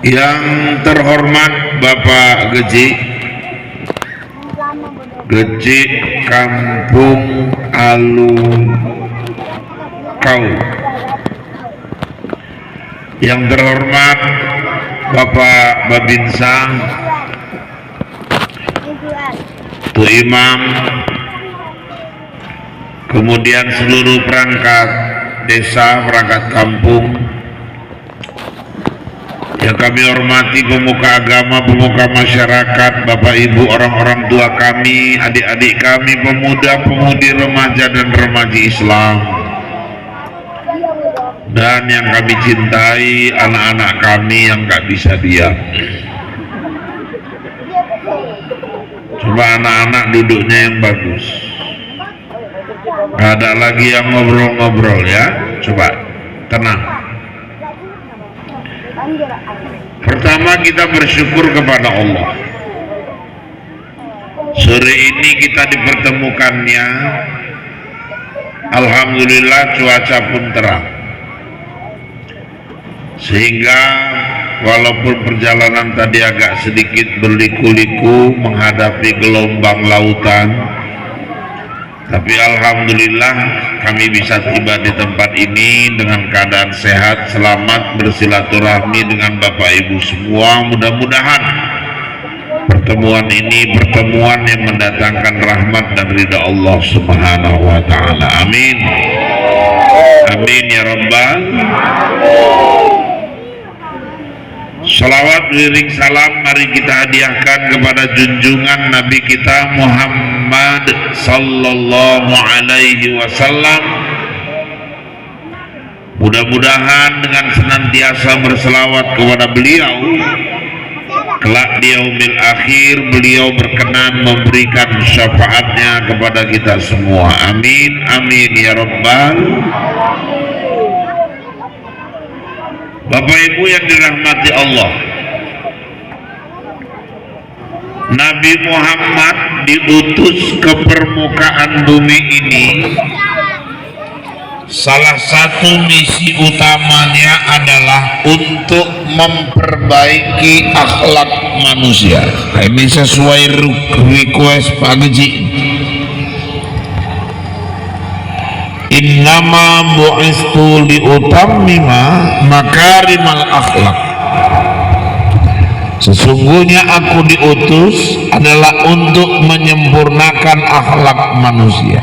Yang terhormat Bapak Geji Kampung Alukau, yang terhormat Bapak Babinsang, Tu Imam, kemudian seluruh perangkat desa, perangkat kampung, yang kami hormati pemuka agama, pemuka masyarakat, Bapak Ibu, orang-orang tua kami, adik-adik kami, pemuda-pemudi, remaja dan remaja Islam, dan yang kami cintai, anak-anak kami yang gak bisa diam. Coba anak-anak duduknya yang bagus, gak ada lagi yang ngobrol-ngobrol ya. Coba tenang. Pertama, kita bersyukur kepada Allah. Sore ini kita dipertemukannya, alhamdulillah cuaca pun terang, sehingga walaupun perjalanan tadi agak sedikit berliku-liku menghadapi gelombang lautan, tapi alhamdulillah kami bisa tiba di tempat ini dengan keadaan sehat, selamat, bersilaturahmi dengan Bapak Ibu semua. Mudah-mudahan pertemuan ini pertemuan yang mendatangkan rahmat dan ridha Allah Subhanahu wa Ta'ala. Amin. Amin ya Rabbal. Salawat wiring salam mari kita hadiahkan kepada junjungan Nabi kita Muhammad sallallahu alaihi wasallam. Mudah-mudahan dengan senantiasa berselawat kepada beliau, kelak di yaumil akhir beliau berkenan memberikan syafaatnya kepada kita semua. Amin amin ya Rabbal. Bapak Ibu yang dirahmati Allah, Nabi Muhammad diutus ke permukaan bumi ini, salah satu misi utamanya adalah untuk memperbaiki akhlak manusia. Ini sesuai request Pak Geji. Innama bu'istu liutammima makarimal akhlak. Sesungguhnya aku diutus adalah untuk menyempurnakan akhlak manusia.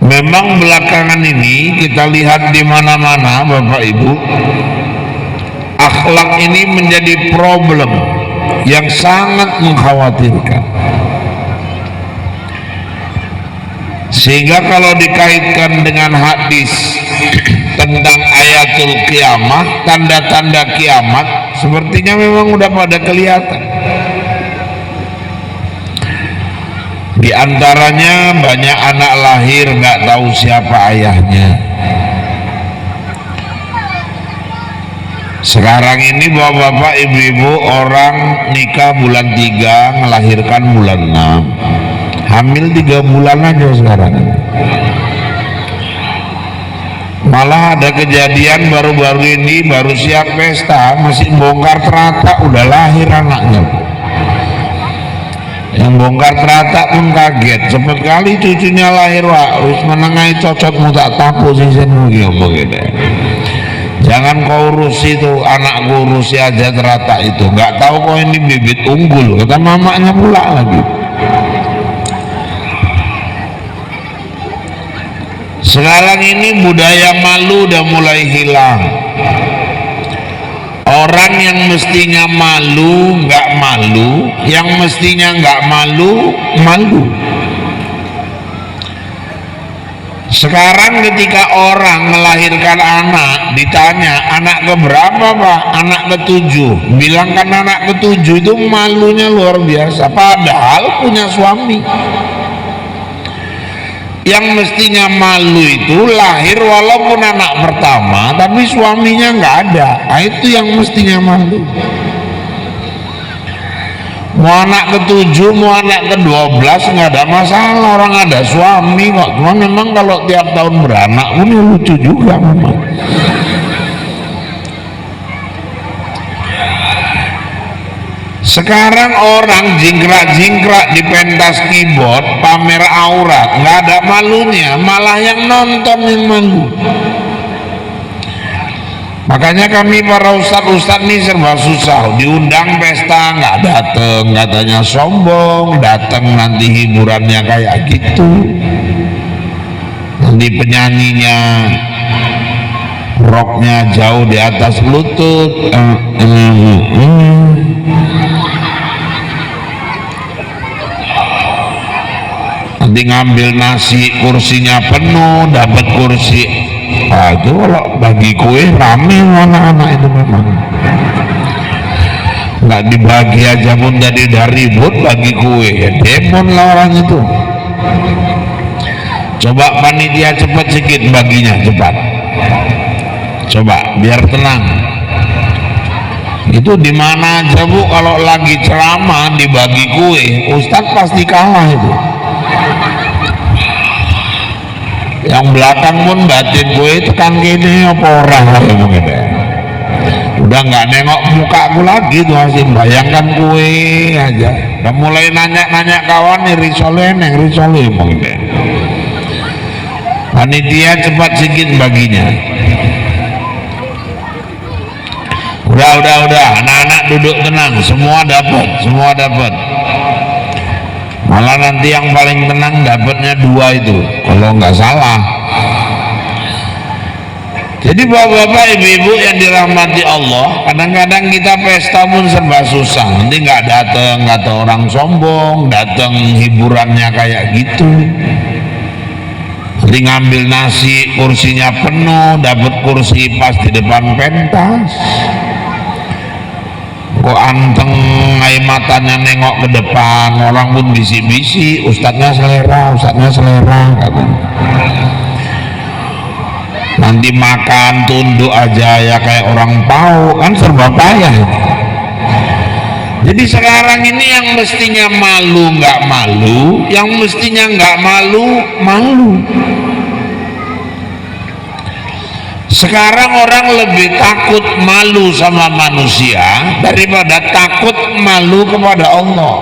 Memang belakangan ini kita lihat di mana-mana Bapak Ibu, akhlak ini menjadi problem yang sangat mengkhawatirkan. Sehingga kalau dikaitkan dengan hadis tentang ayatul kiamah, tanda-tanda kiamat, sepertinya memang udah pada kelihatan. Di antaranya banyak anak lahir nggak tahu siapa ayahnya. Sekarang ini bapak-bapak, ibu-ibu, orang nikah bulan 3, melahirkan bulan 6. Hamil 3 bulan aja sekarang. Malah ada kejadian baru-baru ini, baru siap pesta, masih bongkar terata udah lahir anaknya. Yang bongkar terata pun kaget, cepet kali cucunya lahir, wah wis menengai cocot mau tak tapu sisen begitu. Jangan kau urusi itu, anakku urusi aja terata itu, nggak tahu kau ini bibit unggul, kata mamanya pula lagi. Sekarang ini budaya malu udah mulai hilang. Orang yang mestinya malu nggak malu, yang mestinya nggak malu malu. Sekarang ketika orang melahirkan anak, ditanya anak keberapa Pak? Anak ke-7. Bilang kan anak ke-7, itu malunya luar biasa. Padahal punya suami. Yang mestinya malu itu lahir walaupun anak pertama tapi suaminya nggak ada, nah, itu yang mestinya malu. Mau anak ke-7 mau anak ke-12 nggak ada masalah, orang ada suami kok. Cuma memang kalau tiap tahun beranak pun lucu juga memang. Sekarang orang jingkrak-jingkrak di pentas keyboard pamer aurat, nggak ada malunya, malah yang nonton yang malu. Makanya kami para ustadz nih serba susah, diundang pesta nggak dateng, katanya sombong, datang nanti hiburannya kayak gitu, nanti penyanyinya roknya jauh di atas lutut, nanti ngambil nasi kursinya penuh, dapat kursi. Itu kalau bagi kue rame anak-anak itu memang nggak dibagi aja pun tadi udah ribut bagi kue, ya demon lah orang itu. Coba panitia cepat sedikit baginya, cepat, coba biar tenang. Itu di mana aja Bu, kalau lagi ceramah dibagi kue, ustadz pasti kalah itu. Yang belakang pun batin gue itu kan gini apa orang mungkin ya. Udah nggak nengok muka aku lagi tuh, masih bayangkan gue aja. Udah mulai nanya kawan nih, risole mungkin ya. Panitia cepat sedikit baginya. Udah anak-anak duduk tenang, semua dapat. Malah nanti yang paling tenang dapatnya 2 itu kalau nggak salah. Jadi bapak-bapak, ibu-ibu yang dirahmati Allah, kadang-kadang kita pesta pun serba susah, nanti nggak datang, kata orang sombong, datang hiburannya kayak gitu, nanti ngambil nasi kursinya penuh, dapat kursi pas di depan pentas, kok anteng air matanya nengok ke depan, orang pun bisi-bisi, ustadznya selera katanya. Nanti makan tunduk aja ya kayak orang pau, kan serba payah. Jadi sekarang ini yang mestinya malu nggak malu, yang mestinya nggak malu malu. Sekarang orang lebih takut malu sama manusia daripada takut malu kepada Allah.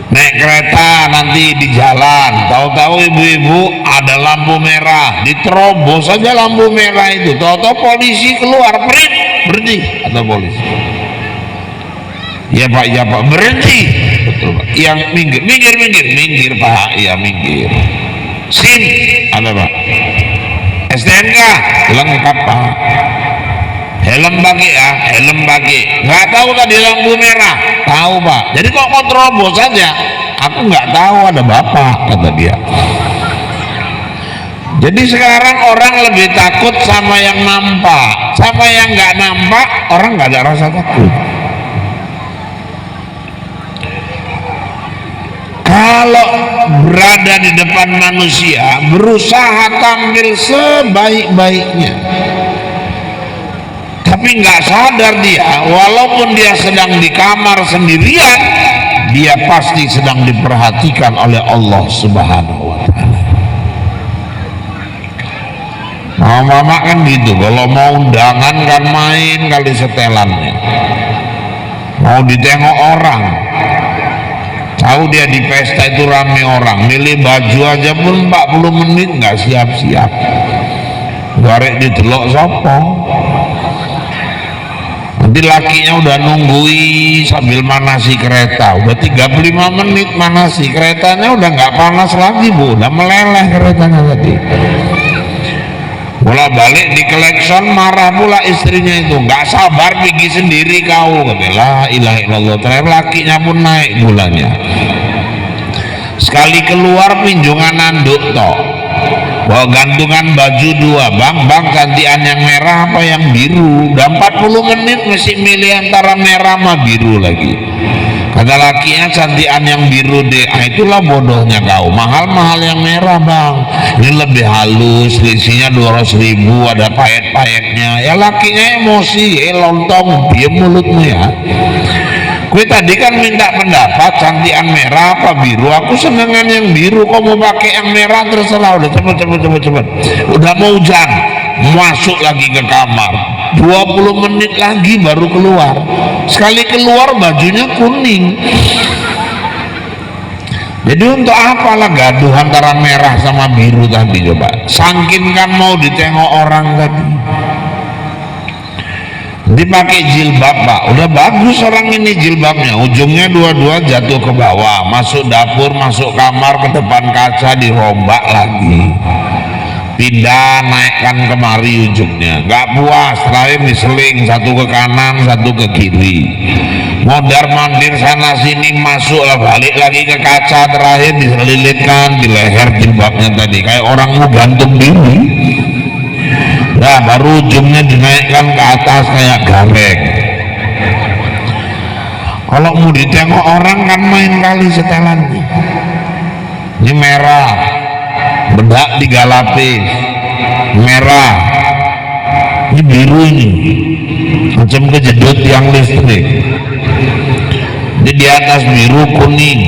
Naik kereta nanti di jalan, tahu-tahu ibu-ibu ada lampu merah, diterobos saja lampu merah itu, tahu-tahu polisi keluar, berhenti atau polisi. Ya Pak, berhenti. Betul Pak. Yang minggir Pak, ya minggir. SIM ada Pak, STNK lengkap Pak, helm bagi, nggak tahu tadi lampu merah, tahu Pak, jadi kok terobos saja, aku nggak tahu ada bapak, kata dia. Jadi sekarang orang lebih takut sama yang nampak, sama yang nggak nampak orang nggak ada rasa takut. Kalau berada di depan manusia, berusaha tampil sebaik-baiknya, tapi nggak sadar dia, walaupun dia sedang di kamar sendirian, dia pasti sedang diperhatikan oleh Allah Subhanahu wa Ta'ala. Mama kan gitu, kalau mau undangan kan main kali setelannya, mau ditengok orang. Tahu dia di pesta itu rame orang, milih baju aja pun 40 menit nggak siap-siap, garek ditelok sopo, nanti lakinya udah nunggui sambil manasi kereta, udah 35 menit manasi, keretanya udah nggak panas lagi Bu, udah meleleh keretanya tadi. Bola balik di klekson, marah pula istrinya itu, nggak sabar pergi sendiri kau, kata la ilaha illallah. Terakhir lakinya pun naik bulannya, sekali keluar pinjungan nanduk toh, bawa gantungan baju 2, bang gantian yang merah apa yang biru, udah 40 menit masih milih antara merah sama biru lagi. Kata lakinya cantian yang biru deh. Itulah bodohnya kau, mahal yang merah bang, ini lebih halus, selisihnya 200.000, ada payet-payetnya. Ya lakinya emosi, lontong, diam mulutmu ya. Gue tadi kan minta pendapat cantian merah apa biru, aku senengan yang biru, kok mau pakai yang merah terserah. Udah cepet, udah mau hujan, masuk lagi ke kamar, 20 menit lagi baru keluar. Sekali keluar bajunya kuning. Jadi untuk apalah gaduh antara merah sama biru tadi coba? Sangkin kan mau ditengok orang tadi. Dipakai jilbab Pak, udah bagus orang ini jilbabnya, ujungnya dua-dua jatuh ke bawah, masuk dapur, masuk kamar, ke depan kaca dirombak lagi, pindah naikkan kemari ujungnya, nggak puas, terakhir diseling satu ke kanan satu ke kiri, mondar mandir sana sini, masuk lah balik lagi ke kaca, terakhir diselilitkan di leher jilbabnya tadi kayak orang mau gantung diri. Nah baru ujungnya dinaikkan ke atas kayak gareng. Kalau mau ditengok orang kan main kali setelannya. Ini merah, bedak 3 lapis, merah, ini biru ini, macam kejedut yang listrik. Jadi di atas biru kuning,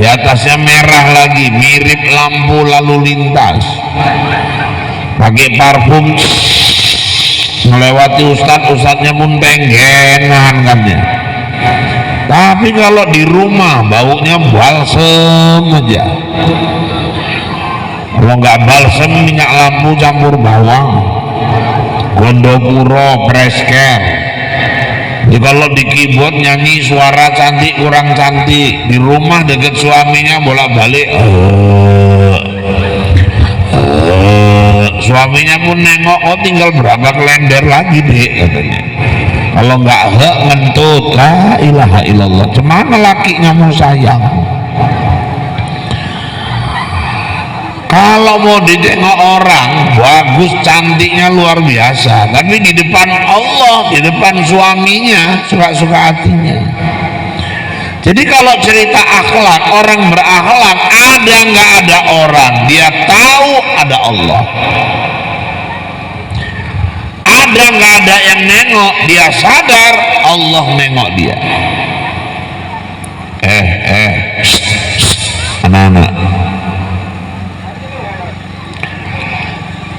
di atasnya merah lagi, mirip lampu lalu lintas. Pakai parfum, melewati ustadz-ustadznya pun tenggenan kan ya. Tapi kalau di rumah baunya balsem aja. Kalau nggak balsem minyak lampu campur bawang, gondopuro, presker. Jadi kalau di keyboard nyanyi suara cantik kurang cantik, di rumah deket suaminya bolak-balik. Suaminya pun nengok, oh tinggal berapa kelender lagi dek katanya. Kalau nggak ngentut, la ilaha illallah. Cemana lakinya mau sayang? Kalau mau ditengok orang bagus cantiknya luar biasa, tapi di depan Allah, di depan suaminya suka-suka hatinya. Jadi kalau cerita akhlak, orang berakhlak, ada nggak ada orang, dia tahu ada Allah. Ada nggak ada yang nengok, dia sadar Allah nengok dia. Anak-anak.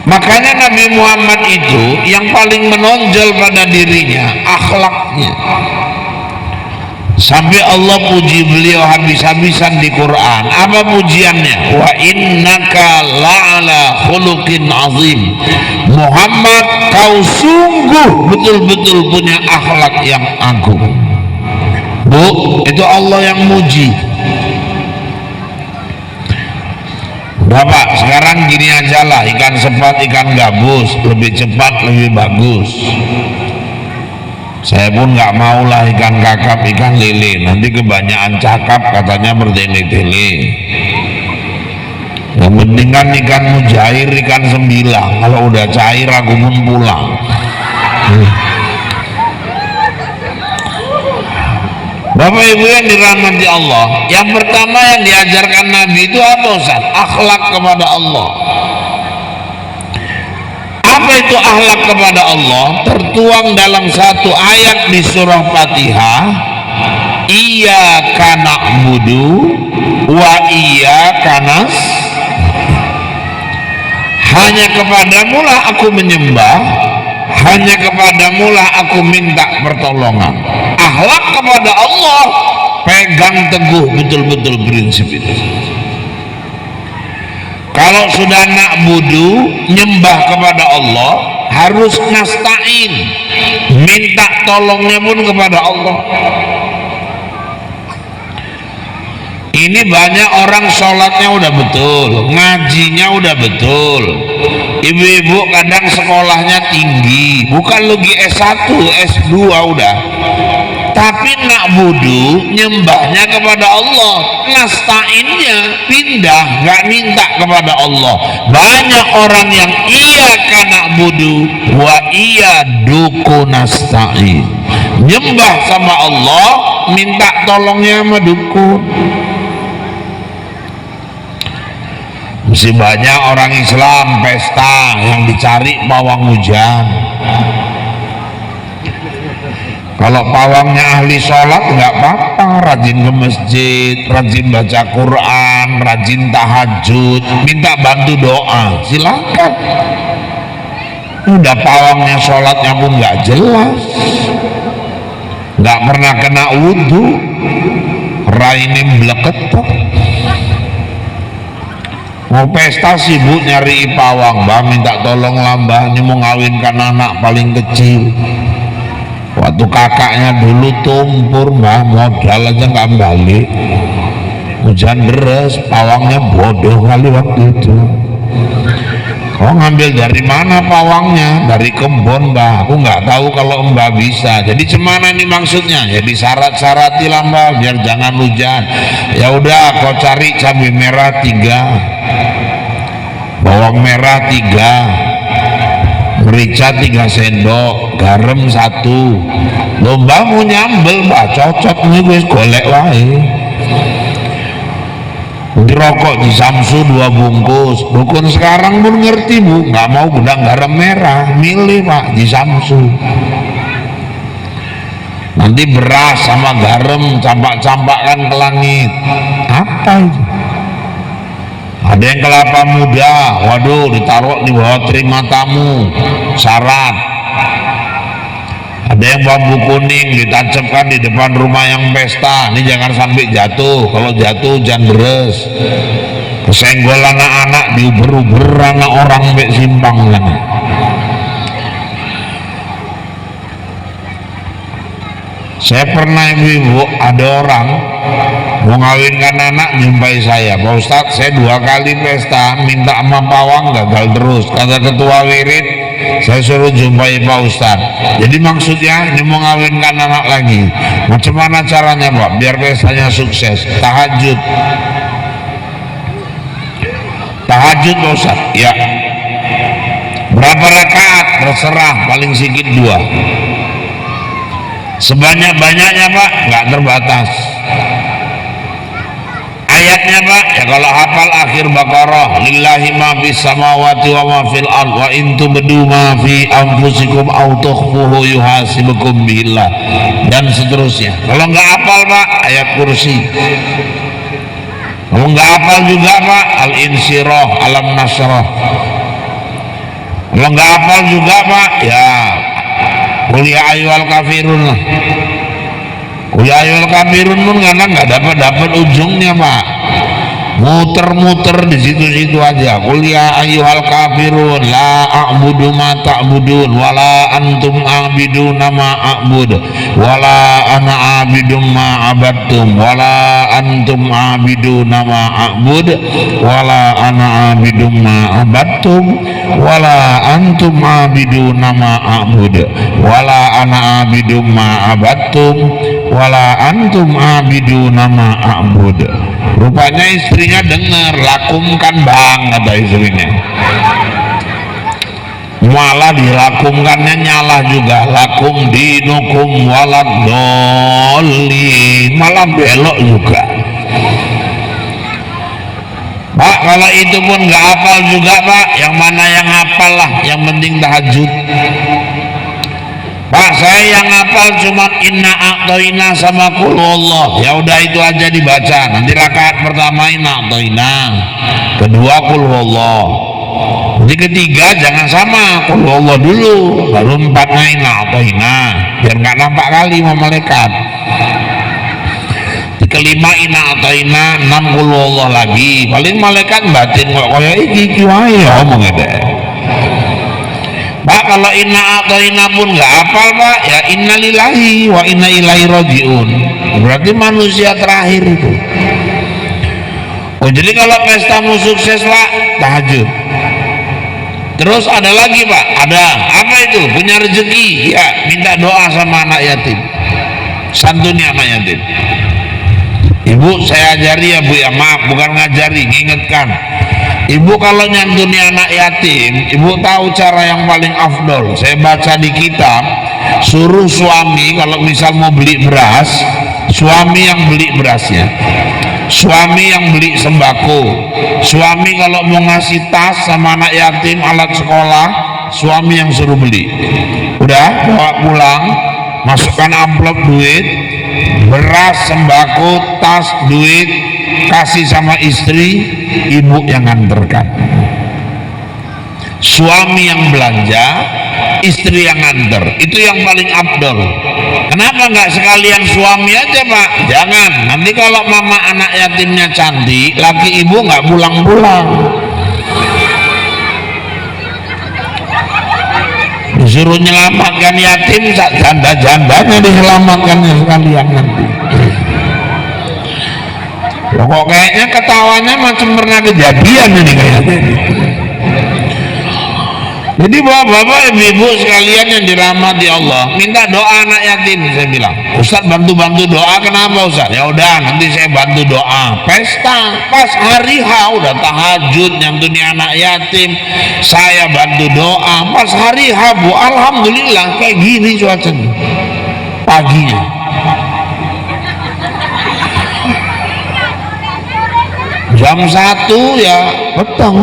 Makanya Nabi Muhammad itu yang paling menonjol pada dirinya akhlaknya. Sampai Allah puji beliau habis-habisan di Quran. Apa pujiannya? Wa innaka la'ala khuluqin azim. Muhammad, kau sungguh betul-betul punya akhlak yang agung. Bu, itu Allah yang muji. Bapak, sekarang gini aja lah, ikan sepat, ikan gabus, lebih cepat, lebih bagus. Saya pun nggak mau lah ikan kakap, ikan lele, nanti kebanyakan cakap katanya bertele-tele. Yang penting kan ikan mujair, ikan sembilang. Kalau udah cair aku pun pulang. Bapak Ibu yang dirahmati Allah, yang pertama yang diajarkan Nabi itu apa Ustaz? Akhlak kepada Allah. Apa itu akhlak kepada Allah? Tertuang dalam satu ayat di surah Fatihah. Iyyaka na'budu wa iyyaka nasta'in. Hanya kepadamu lah aku menyembah, hanya kepadamu lah aku minta pertolongan. Akhlak kepada Allah, pegang teguh betul-betul prinsip itu. Kalau sudah na'budu, nyembah kepada Allah, harus nasta'in, minta tolongnya pun kepada Allah. Ini banyak orang sholatnya udah betul, ngajinya udah betul, ibu-ibu kadang sekolahnya tinggi, bukan lagi S1, S2 udah, tapi na'budu, nyembahnya kepada Allah, nasta'innya pindah, nggak minta kepada Allah. Banyak orang yang iyyaka na'budu wa iyyaka nasta'in, nyembah sama Allah, minta tolongnya sama dukun. Masih banyak orang Islam pesta yang dicari pawang hujan. Kalau pawangnya ahli sholat nggak apa-apa, rajin ke masjid, rajin baca Quran, rajin tahajud, minta bantu doa, silakan. Udah pawangnya sholatnya pun nggak jelas, nggak pernah kena wudhu, raine bleketok. Mau pesta sibuk nyari pawang, mbah minta tolong lah mbah, ini mau ngawinkan anak paling kecil. Waktu kakaknya dulu tumpur mbah, modal aja nggak balik, hujan deras, pawangnya bodoh kali waktu itu. Oh, ngambil dari mana pawangnya? Dari kebun mbah. Aku nggak tahu kalau mbah bisa. Jadi cemana ini maksudnya? Jadi syarat-syarati lah mbah, biar jangan hujan. Ya udah, kau cari cabai merah 3, bawang merah 3, merica 3 sendok, garam 1. Mbah mau nyambel mbah, cocok nih gue golek wae. Rokok di Samsu 2 bungkus. Dukun sekarang pun ngerti bu, nggak mau gudang garam merah, milih pak di Samsu. Nanti beras sama garam campak-campakkan ke langit. Apa itu? Ada yang kelapa muda, waduh ditaruh di bawah terima tamu, syarat. Ada yang bambu kuning ditancapkan di depan rumah yang pesta, ini jangan sampai jatuh. Kalau jatuh jangan beres, kesenggol anak-anak, diuber-uber anak orang sampai simpang kan. Saya pernah ibu-ibu, ada orang mau ngawinkan anak jumpai saya, Pak Ustadz saya 2 kali pesta minta sama pawang gagal terus. Kata ketua wirid, saya suruh jumpai Pak Ustadz. Jadi maksudnya ini mau ngawinkan anak lagi. Macam mana caranya Pak biar pestanya sukses? Tahajud. Tahajud Pak Ustadz? Ya. Berapa rakaat? Terserah, paling sedikit 2. Sebanyak-banyaknya Pak, nggak terbatas. Ayatnya Pak, ya kalau hafal akhir Baqarah, lillahi ma fis samawati wa ma fil ard wa in tubdu ma fi anfusikum aw tukhfuhu yuhasibukum billah, dan seterusnya. Kalau nggak hafal Pak, ayat kursi. Kalau nggak hafal juga Pak, al-insyirah, alam nasrah. Kalau nggak hafal juga Pak, ya Qul ya ayyuhal kafirun lah. Qul ya ayyuhal kafirun pun kadang nggak dapat ujungnya Pak, muter-muter di situ-situ aja. Qul ya ayyuhal kafirun la a'budu ma ta'budun wala antum a'biduna ma a'bud wala ana a'bidum ma abattum wala antum a'biduna ma a'bud wala ana a'bidum ma abattum wala antum a'biduna ma a'bud wala ana a'bidum ma abattum wala antum a'biduna ma a'bud. Rupanya istrinya dengar, lakumkan bang, kata istrinya. Malah dilakumkannya nyalah juga, lakum dinukum walad dolin, malah belok juga. Pak, kalau itu pun nggak hafal juga Pak, yang mana yang hafal lah, yang penting tahajud. Pak, saya yang hafal cuma inna a'toina sama qul wallah. Ya udah itu aja dibaca. Nanti rakaat pertama inna a'toina, kedua qul wallah. Nanti ketiga jangan sama, qul wallah dulu, baru 4-nya inna a'toina, biar nggak nampak kali sama malaikat. Di kelima inna a'toina, 6 qul wallah lagi. Paling malaikat batin kok kayak iki wae omong deh. Pak, kalau inna a'toina pun nggak hafal Pak, ya inna lillahi wa inna ilaihi rajiun. Berarti manusia terakhir itu. Oh, jadi kalau pestamu sukses Pak, tahajud. Terus ada lagi Pak, ada apa itu? Punya rezeki, ya minta doa sama anak yatim, santuni anak yatim. Ibu saya ajari ya Bu ya, maaf bukan ngajari, ngingetkan. Ibu kalau nyantuni anak yatim, ibu tahu cara yang paling afdol. Saya baca di kitab, suruh suami kalau misal mau beli beras, suami yang beli berasnya, suami yang beli sembako, suami kalau mau ngasih tas sama anak yatim, alat sekolah, suami yang suruh beli. Udah bawa pulang, masukkan amplop duit, beras, sembako, tas, duit, kasih sama istri, ibu yang nganterkan. suami yang belanja, istri yang nganter, itu yang paling abdol. Kenapa nggak sekalian suami aja Pak? Jangan, nanti kalau mama anak yatimnya cantik, laki ibu nggak pulang-pulang, disuruh menyelamatkan yatim, janda-jandanya diselamatkan sekalian nanti. Loh, kok kayaknya ketawanya macam pernah kejadian ini kayaknya. Jadi bapak-bapak, ibu-ibu sekalian yang dirahmati Allah, minta doa anak yatim. Saya bilang, Ustaz bantu-bantu doa. Kenapa Ustaz? Ya udah, nanti saya bantu doa. Pesta pas hari H udah tahajud nyantuni anak yatim, saya bantu doa. Pas hari H Bu, alhamdulillah kayak gini cuacanya paginya. Jam 1 ya petang,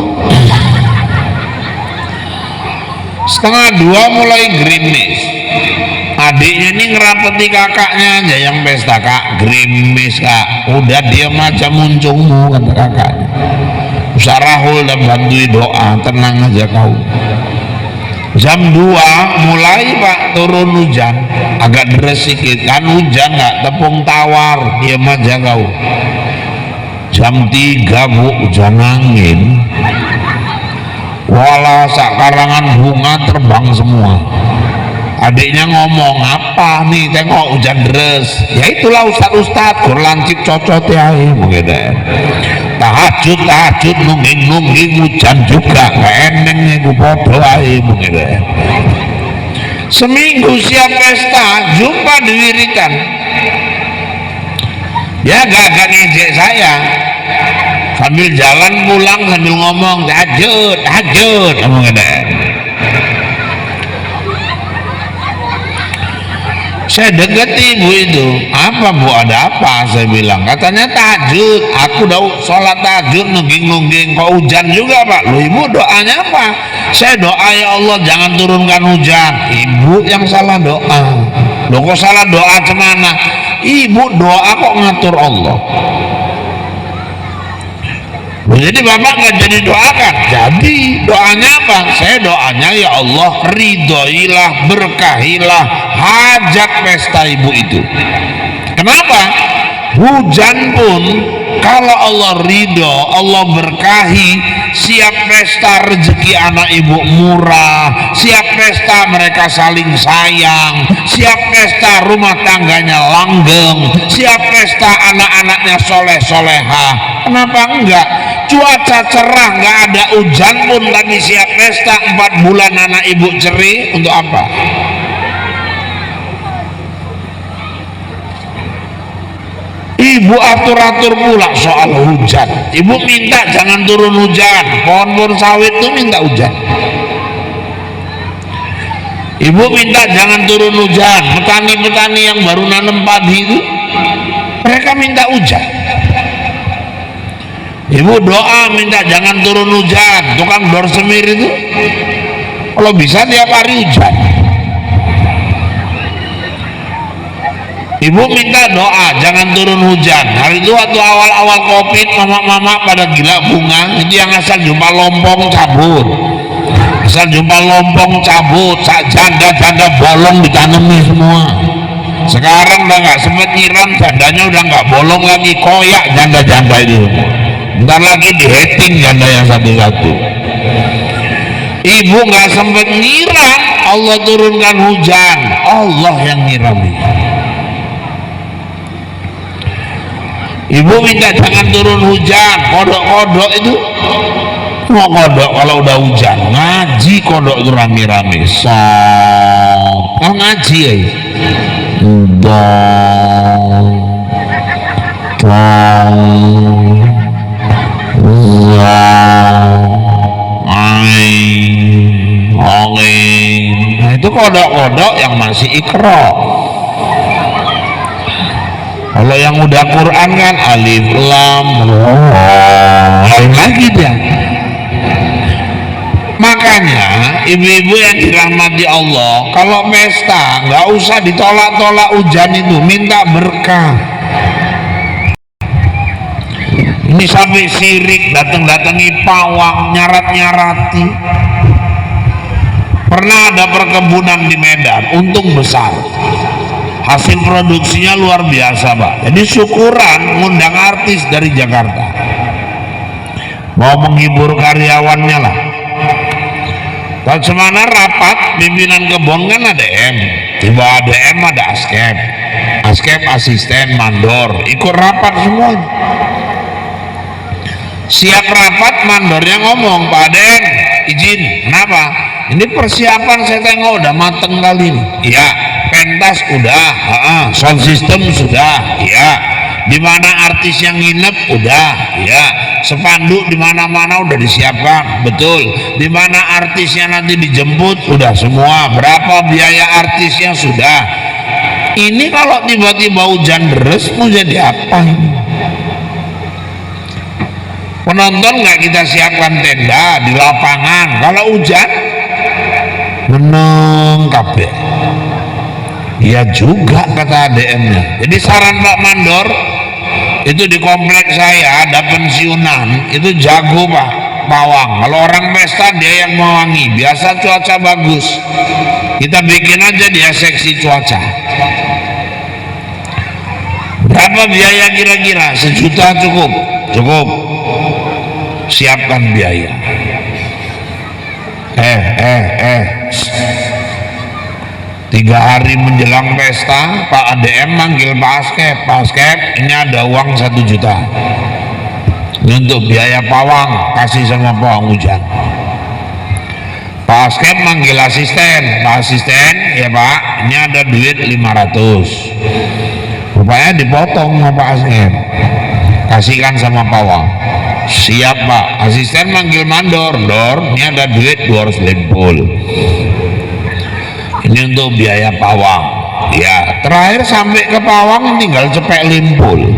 setengah 2 mulai gerimis. Adiknya ini ngerapeti kakaknya aja yang pesta. Kak, gerimis Kak. Udah diam aja muncungmu, kata kakaknya. Usah rahul dan bantuin doa, tenang aja kau. Jam 2 mulai Pak turun hujan, agak deras sedikit kan, hujan nggak tepung tawar, diam aja kau. Jam 3 Bu, hujan angin, wala sakarangan bunga terbang semua. Adiknya ngomong, apa nih, tengok hujan deras. Ya itulah ustad-ustad kur lancip cocot ya begitu. Tahajud nungging hujan juga gak eneng gue bodoh aja begitu. Seminggu siap pesta, jumpa di wiritan. Ya gak ngejek saya, sambil jalan pulang sambil ngomong tahajud ngomong ada. Saya deketi ibu itu, apa Bu, ada apa? Saya bilang, katanya tahajud. Aku udah sholat tahajud nungging kok hujan juga Pak. Loh ibu doanya apa? Saya doa, ya Allah jangan turunkan hujan. Ibu yang salah doa. Loh kok salah doa cemana? Ibu doa kok ngatur Allah. Jadi bapak nggak jadi doakan. Jadi doanya apa? Saya doanya, ya Allah ridhoilah, berkahilah hajat pesta ibu itu. Kenapa? Hujan pun kalau Allah ridho, Allah berkahi, siap pesta rezeki anak ibu murah, siap pesta mereka saling sayang, siap pesta rumah tangganya langgeng, siap pesta anak-anaknya soleh-soleha. Kenapa enggak? Cuaca cerah, nggak ada hujan pun tapi siap pesta. 4 bulan anak ibu ceri, untuk apa? Ibu atur-atur pula soal hujan. Ibu minta jangan turun hujan. Pohon-pohon sawit itu minta hujan. Ibu minta jangan turun hujan. Petani-petani yang baru nanam padi itu, mereka minta hujan. Ibu doa minta jangan turun hujan. Tukang dor semir itu kalau bisa tiap hari hujan. Ibu minta doa jangan turun hujan. Hari itu waktu awal-awal Covid, mama-mama pada gila bunga. Itu yang asal jumpa lompong cabut, asal jumpa lompong cabut, janda-janda bolong ditanami semua. Sekarang udah nggak sempet nyiram, jandanya udah nggak bolong lagi, koyak janda-janda itu. Bentar lagi diheting janda yang satu-satu. Ibu nggak sempet nyiram, Allah turunkan hujan. Allah yang nyirami. Ibu minta jangan turun hujan. Kodok-kodok itu mau kodok kalau udah hujan. Ngaji kodok itu rame-rame. Kan ngaji ya. Nah itu kodok-kodok yang masih ikra. Kalau yang udah Quran kan alif lam lain lagi dia. Makanya ibu-ibu yang dirahmati Allah, kalau pesta nggak usah ditolak-tolak hujan itu, minta berkah. Ini sampai sirik datang-datangi pawang, nyarat-nyarati. Pernah ada perkebunan di Medan, untung besar, hasil produksinya luar biasa Pak. Jadi syukuran ngundang artis dari Jakarta, mau menghibur karyawannya lah. Dan semana rapat pimpinan kebun kan ada M, tiba ADM ada askep, asisten mandor ikut rapat semua. Siap rapat mandornya ngomong, Pak ADM izin, kenapa? Ini persiapan saya tengok udah mateng kali ini. Iya, pentas udah, sound system sudah, iya. Di mana artis yang nginep udah, ya. Spanduk di mana-mana udah disiapkan, betul. Di mana artisnya nanti dijemput udah semua. Berapa biaya artisnya sudah. Ini kalau tiba-tiba hujan deras mau jadi apa ini? Penonton nggak kita siapkan tenda di lapangan. Kalau hujan, meneng kabeh. Iya juga kata ADM-nya. Jadi saran Pak Mandor, itu di komplek saya ada pensiunan, itu jago Pak pawang. Kalau orang pesta dia yang mewangi, biasa cuaca bagus, kita bikin aja dia seksi cuaca. Berapa biaya kira-kira? 1 juta cukup? Cukup. Siapkan biaya. 3 hari menjelang pesta, Pak ADM manggil Pak Askep, ini ada uang 1 juta. Ini untuk biaya pawang, kasih sama pawang hujan. Pak Askep manggil asisten, Pak asisten, ya Pak, ini ada duit 500. Rupanya dipotong sama Pak Askep, kasihkan sama pawang. Siap Pak. Asisten manggil mandor, ini ada duit 250. Ini untuk biaya pawang. Ya, terakhir sampai ke pawang tinggal cepek limpul.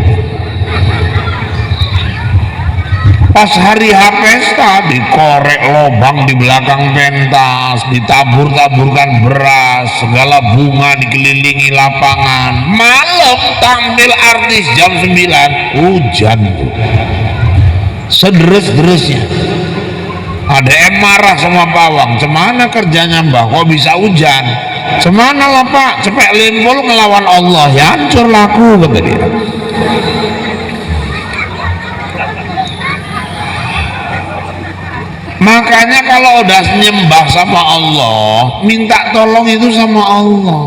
Pas hari H pesta dikorek lobang di belakang pentas, ditabur-taburkan beras, segala bunga dikelilingi lapangan. Malam tampil artis jam 9, hujan. Sederes-deresnya. ADM marah sama pawang, cemana kerjanya Mbah, kok bisa hujan? Cemana lah Pak, cepek limpul ngelawan Allah, ya hancur laku, kata dia. Makanya kalau udah nyembah sama Allah, minta tolong itu sama Allah.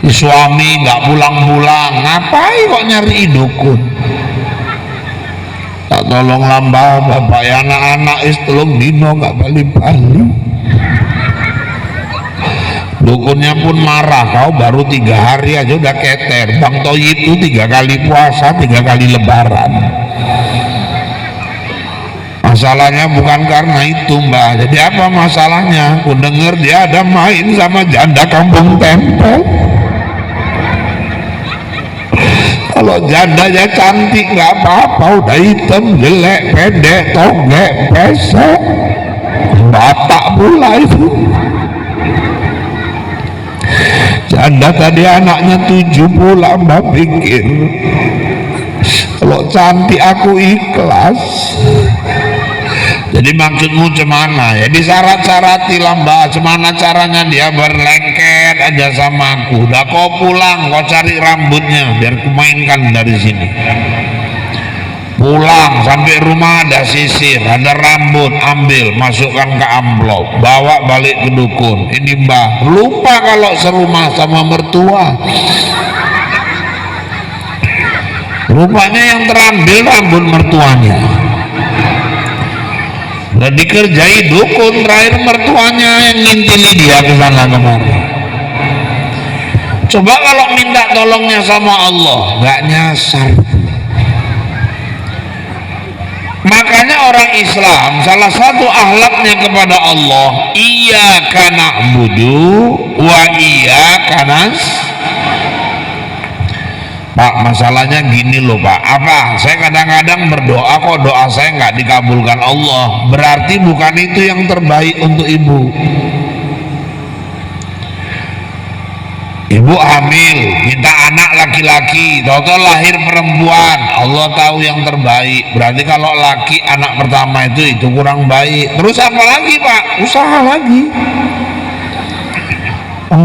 Suami nggak pulang-pulang, ngapain kok nyari dukun? Tak tolong lambah bapak ya anak-anak tolong dino nggak balik-balik. Dukunnya pun marah, kau baru 3 hari aja udah keter. Bang Toyib itu 3 kali puasa, 3 kali lebaran. Masalahnya bukan karena itu Mbak. Jadi apa masalahnya? Aku denger dia ada main sama janda kampung tempel. Kalau jandanya cantik nggak apa-apa, udah hitam, jelek, pendek, tonggek, pesek, batak pula itu. Janda tadi anaknya 7 pula, Mbak pikir kalau cantik aku ikhlas. Jadi maksudmu cemana? Ya disyarat-syarati lah Mbak, cemana caranya dia berlengket aja sama aku. Udah kau pulang, kau cari rambutnya biar kumainkan dari sini. Pulang sampai rumah ada sisir, ada rambut, ambil, masukkan ke amplop, bawa balik ke dukun. Ini Mbah, lupa kalau serumah sama mertua. Rupanya yang terambil rambut mertuanya. Udah dikerjai dukun, terakhir mertuanya yang ngintili dia ke sana kemari. Coba kalau minta tolongnya sama Allah, nggak nyasar. Makanya orang Islam salah satu akhlaknya kepada Allah, iyyaka na'budu wa iyyaka nasta'in. Pak, masalahnya gini loh Pak. Apa? Saya kadang-kadang berdoa kok doa saya nggak dikabulkan Allah. Berarti bukan itu yang terbaik untuk ibu. Ibu hamil, minta anak laki laki-laki, tahu-tahu lahir perempuan, Allah tahu yang terbaik. Berarti kalau laki anak pertama itu kurang baik. Terus apa lagi Pak? Usaha lagi.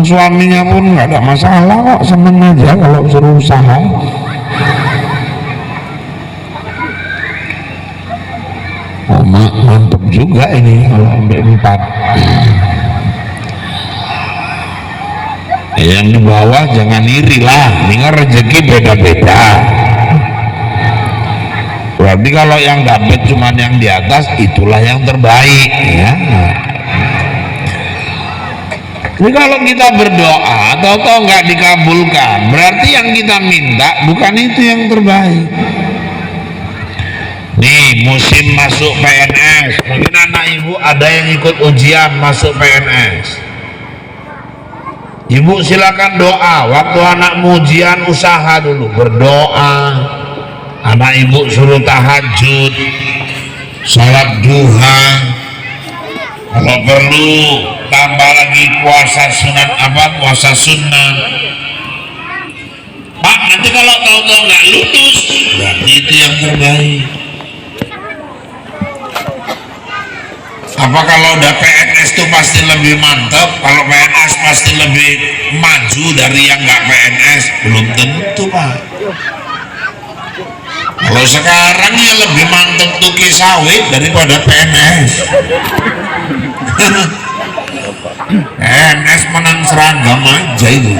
Suaminya pun nggak ada masalah kok, seneng aja kalau suruh usaha. Oh, mantep juga ini kalau ambil 4. Yang di bawah jangan iri lah, ini kan rezeki beda-beda. Berarti kalau yang dapat cuma yang di atas, itulah yang terbaik ya. Jadi kalau kita berdoa atau nggak dikabulkan, berarti yang kita minta bukan itu yang terbaik. Nih musim masuk PNS, mungkin anak ibu ada yang ikut ujian masuk PNS. Ibu silakan doa, waktu anakmu ujian usaha dulu, berdoa. Anak ibu suruh tahajud, sholat duha, kalau perlu tambah lagi puasa sunat puasa sunnah. Pak, nanti kalau tahu-tahu nggak lulus, berarti itu yang terbaik. Apa kalau udah PNS itu pasti lebih mantap? Kalau PNS pasti lebih maju dari yang nggak PNS? Belum tentu Pak. Kalau sekarang ya lebih mantap tuki sawit daripada PNS. PNS menang seragam aja itu.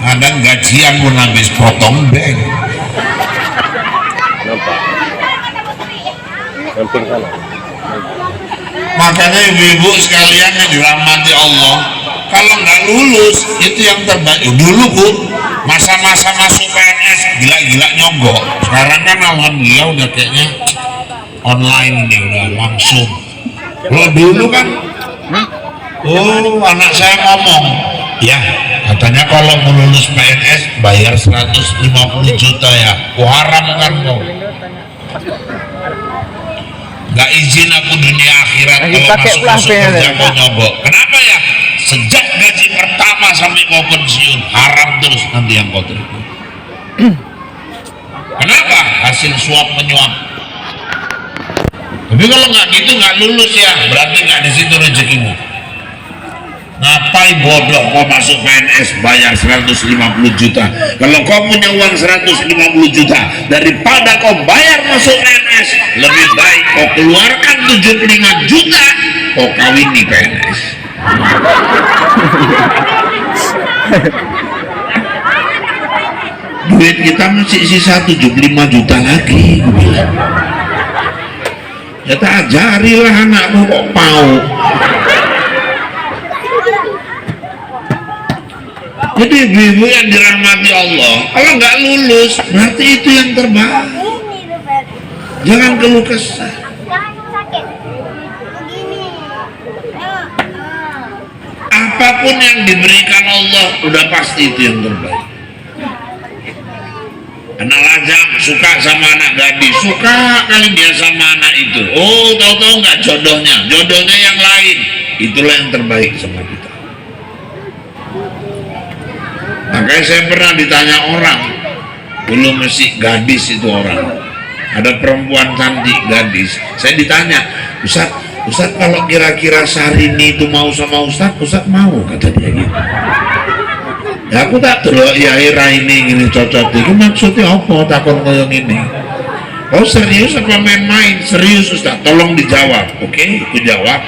Kadang gajian pun habis potong bank. Makanya ibu-ibu sekalian yang dirahmati Allah, kalau nggak lulus itu yang terbaik. Dulu Bu, masa-masa masuk PNS gila-gila nyogok. Sekarang kan alhamdulillah udah kayaknya online nih, udah langsung. Kalau dulu kan, anak saya ngomong, ya katanya kalau mau lulus PNS bayar 150 juta ya. Haram kan kau. Gak izin aku dunia akhirat kalau masuk kerja mau nyogok. Kenapa ya? Sejak gaji pertama sampai mau pensiun haram terus nanti yang kau terima. Kenapa? Hasil suap menyuap. Tapi kalau nggak gitu nggak lulus ya, berarti nggak di situ rezekimu. Ngapain bodoh kau masuk PNS bayar 150 juta? Kalau kau punya uang 150 juta, daripada kau bayar masuk PNS, lebih baik kau keluarkan 75 juta, kau kawin di PNS. Duit kita masih sisa 75 juta lagi. Ya tak ajarilah anakmu kok mau. Jadi ibu yang dirahmati Allah, kalau nggak lulus berarti itu yang terbaik. Jangan keluh kesah. Apapun yang diberikan Allah udah pasti itu yang terbaik. Anak lajang suka sama anak gadis, suka kali dia sama anak itu. Oh, tahu-tahu nggak jodohnya yang lain. Itulah yang terbaik sama kita. Makanya saya pernah ditanya orang, dulu masih gadis itu orang, ada perempuan cantik gadis. Saya ditanya, Ustaz kalau kira-kira Sarini itu mau sama Ustaz mau, kata dia gitu. Ya aku tak terlalu ya ini gini cocok itu maksudnya apa takon koyong ini. Oh serius apa main-main? Serius Ustaz, tolong dijawab. Oke, aku jawab.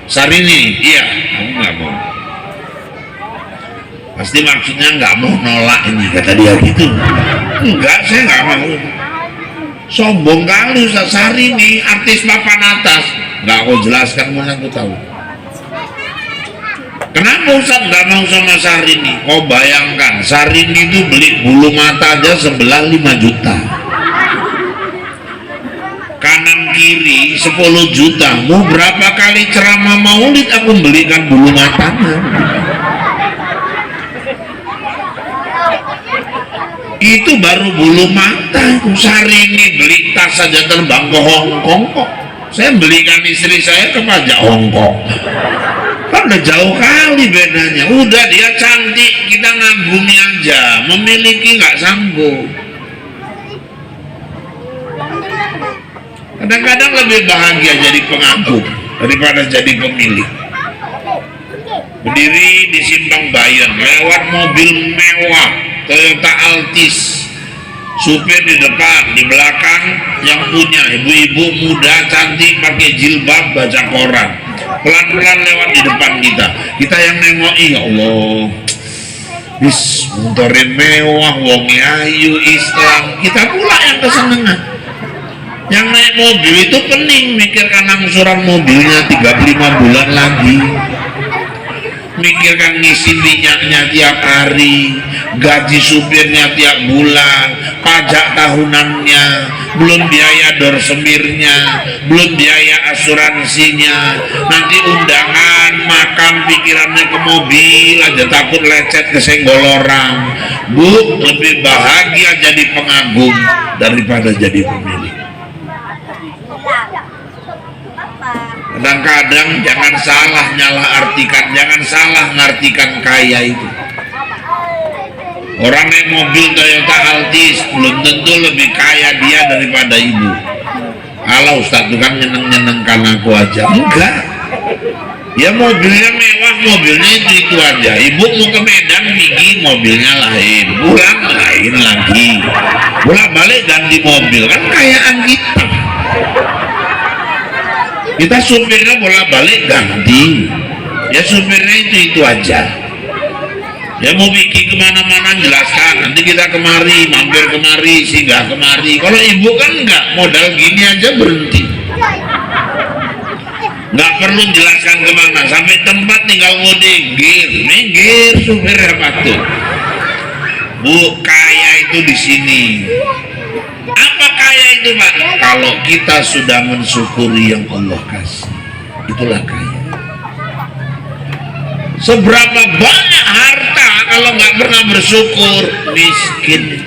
Sarini, iya, aku nggak mau. Pasti maksudnya nggak mau nolak ini, kata dia gitu. Enggak, saya nggak mau. Sombong kali Ustaz. Sarini artis papan atas. Nggak aku jelaskan, mau aku tahu. Kenapa Ustaz nggak mau sama Sarini? Kau bayangkan, Sarini itu beli bulu mata aja sebelah 5 juta. Kanan kiri 10 juta. Mau berapa kali ceramah maulid aku belikan bulu matanya. Itu baru bulu mata. Sarini beli tas saja terbang ke Hongkong kok. Saya belikan istri saya ke pajak Hongkong. Kan udah jauh kali bedanya. Udah dia cantik, kita ngagumi aja, memiliki nggak sanggup. Kadang-kadang lebih bahagia jadi pengagum daripada jadi pemilik. Berdiri di simpang Bayan, lewat mobil mewah Toyota Altis, supir di depan, di belakang yang punya ibu-ibu muda cantik pakai jilbab baca koran, pelan-pelan lewat di depan kita yang nengoki, ya Allah, bis motorin mewah, wongi ayu, Islam, kita pula yang kesenangan. Yang naik mobil itu pening mikirkan angsuran mobilnya 35 bulan lagi, mikirkan ngisi minyaknya tiap hari, gaji supirnya tiap bulan, pajak tahunannya, belum biaya dorsemirnya, belum biaya asuransinya, nanti undangan makan pikirannya ke mobil aja takut lecet kesenggol orang. Bu, lebih bahagia jadi pengagum daripada jadi pemilik. Kadang-kadang jangan salah jangan salah ngartikan kaya itu. Orang naik mobil Toyota Altis belum tentu lebih kaya dia daripada ibu. Alah Ustaz itu kan nyeneng-nyenengkan aku aja. Enggak. Ya mobilnya mewah, mobilnya itu aja. Ibu mau ke Medan pergi, mobilnya lain, pulang lain lagi, bolak-balik ganti mobil, kan kayaan kita. Kita supirnya bolak-balik ganti, ya supirnya itu aja. Ya mau bikin kemana-mana jelaskan, nanti kita kemari, mampir kemari, singgah kemari. Kalau ibu kan enggak, modal gini aja berhenti, nggak perlu jelaskan kemana, sampai tempat tinggal mudik, minggir supirnya patuh. Bu, kaya itu di sini. Apa kaya itu Pak? Kalau kita sudah mensyukuri yang Allah kasih, itulah kaya. Seberapa banyak harta kalau nggak pernah bersyukur, miskin.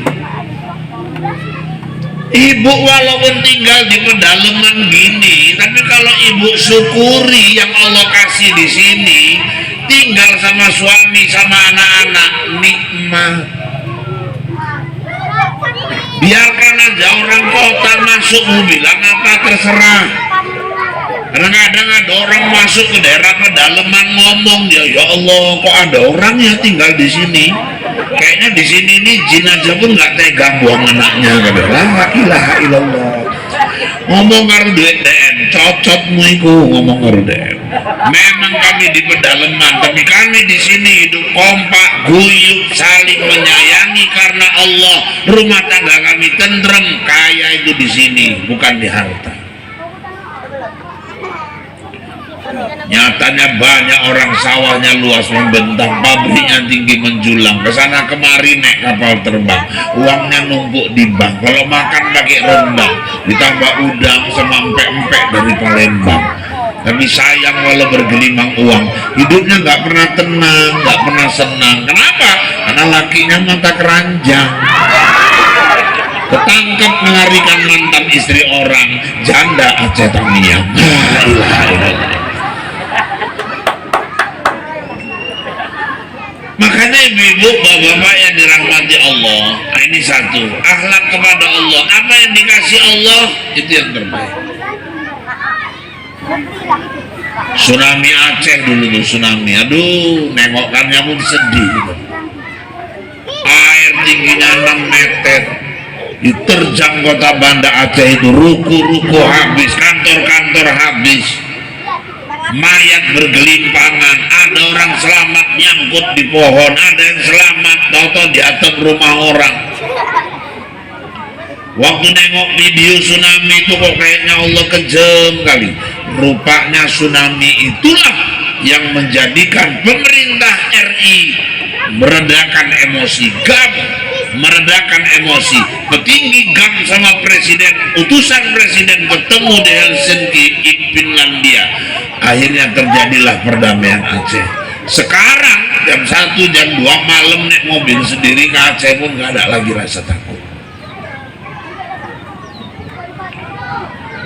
Ibu walaupun tinggal di pedalaman gini, tapi kalau ibu syukuri yang Allah kasih di sini, tinggal sama suami sama anak-anak, nikmat. Biarkan aja orang kota masuk, mau bilang apa terserah. Kadang-kadang ada orang masuk ke daerah pedalaman ngomong, ya Allah kok ada orang ya tinggal di sini. Kayaknya di sini nih jin aja pun nggak tega buang anaknya. La ilaha illallah. Ngomong karo duit DN, cocotmu iku ngomong karo DN. Memang kami di pedalaman, tapi kami di sini hidup kompak, guyup, saling menyayangi karena Allah. Rumah tangga kami tentrem, kaya itu di sini, bukan di harta. Nyatanya banyak orang sawahnya luas membentang, pabriknya tinggi menjulang, kesana kemari naik kapal terbang, uangnya numpuk di bank, kalau makan pakai rendang, ditambah udang sama empek-empek dari Palembang. Tapi sayang walau bergelimang uang, hidupnya nggak pernah tenang, nggak pernah senang. Kenapa? Karena lakinya mata keranjang, ketangkep melarikan mantan istri orang, janda Aceh Tamiang. Makanya ibu-ibu, bapak-bapak yang dirahmati Allah, ini satu, akhlak kepada Allah. Apa yang dikasih Allah itu yang terbaik. Tsunami Aceh dulu tuh, tsunami, aduh, nengokannya pun sedih gitu. Air tingginya 6 meter, diterjang kota Banda Aceh itu, ruko-ruko habis, kantor-kantor habis, mayat bergelimpangan, ada orang selamat nyangkut di pohon, ada yang selamat tau-tau di atap rumah orang. Waktu nengok video tsunami itu kok kayaknya Allah kejam kali. Rupanya tsunami itulah yang menjadikan pemerintah RI meredakan emosi, GAM meredakan emosi, petinggi GAM sama presiden, utusan presiden ketemu di Helsinki, Finlandia. Akhirnya terjadilah perdamaian Aceh. Sekarang jam 1, jam 2 malam naik mobil sendiri ke Aceh pun nggak ada lagi rasa takut.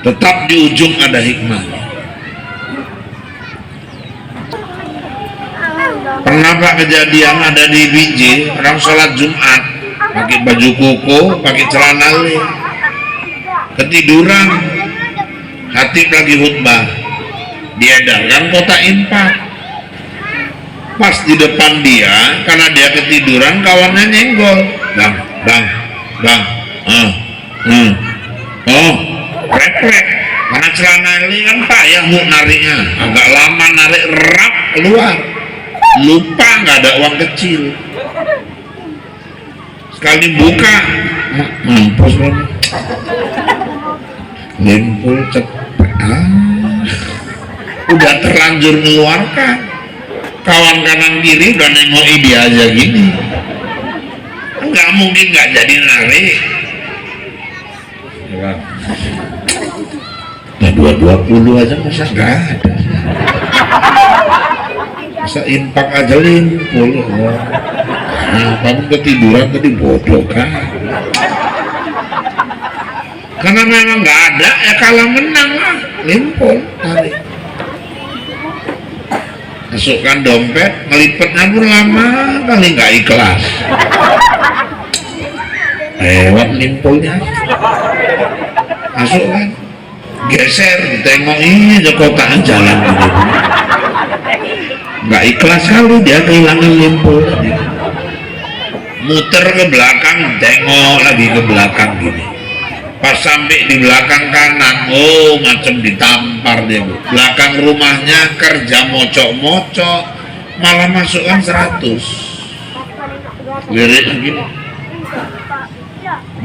Tetap di ujung ada hikmahnya. Pernah Pak kejadian ada di BJ, orang sholat Jumat pakai baju koko, pakai celana le, ketiduran, hatib lagi khutbah, diedarkan kota infak. Pas di depan dia, karena dia ketiduran, kawannya nyenggol, bang, oh, refleks, karena celana ini kan payah mau nariknya, agak lama narik, rap keluar, lupa nggak ada uang kecil, sekali buka, mampus banget, limpul cepet, udah terlanjur mengeluarkan, kawan kanan kiri udah nengokin dia aja gini, nggak mungkin nggak jadi narik. Nah 220 aja masa nggak ada, masa infak aja limpul. Nah kamu ketiduran tadi bodoh kan, karena memang nggak ada ya kalah menang lah, limpul tarik, masukkan dompet, ngelipetnya pun lama kali, nggak ikhlas, lewat limpulnya, masukkan, geser, tengok ini ada kotaan jalan gitu, nggak ikhlas kali dia kehilangan limpul tadi, muter ke belakang, tengok lagi ke belakang gini, pas sampai di belakang kanan, oh macam ditampar dia Bu. Belakang rumahnya kerja mocok-mocok, malah masukkan 100, lirik gini,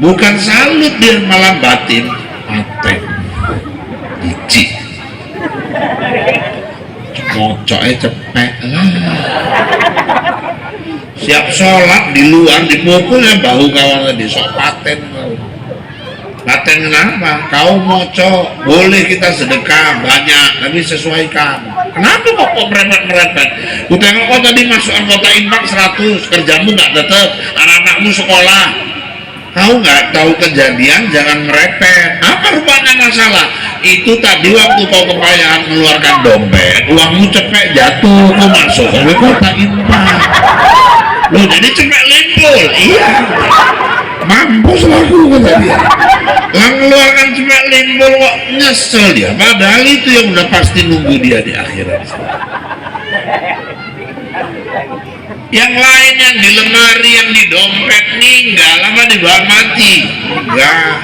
bukan salut dia, malah batin, paten, biji, mocoknya cepet lah, siap sholat di luar dipukulnya bahu kawan tadi, sok paten kau. Paten kenapa? Kau mocok, boleh kita sedekah banyak, tapi sesuaikan. Kenapa kok merepet-merepet? Ku tengok kau tadi masukkan kota infak 100, kerjamu nggak tetap, anak-anakmu sekolah. Kau nggak tahu kejadian, jangan merepet. Apa rupanya masalah? Itu tadi waktu kau kepayahan mengeluarkan dompet, uangmu cepet jatuh, kau masuk ke kota infak. Loh jadi cepet limpul, iya. Mampus laku kata dia, lah mengeluarkan cuma limbol kok nyesel dia, padahal itu yang udah pasti nunggu dia di akhirat. Yang lain yang di lemari, yang di dompet ninggal lama dibawa mati, enggak,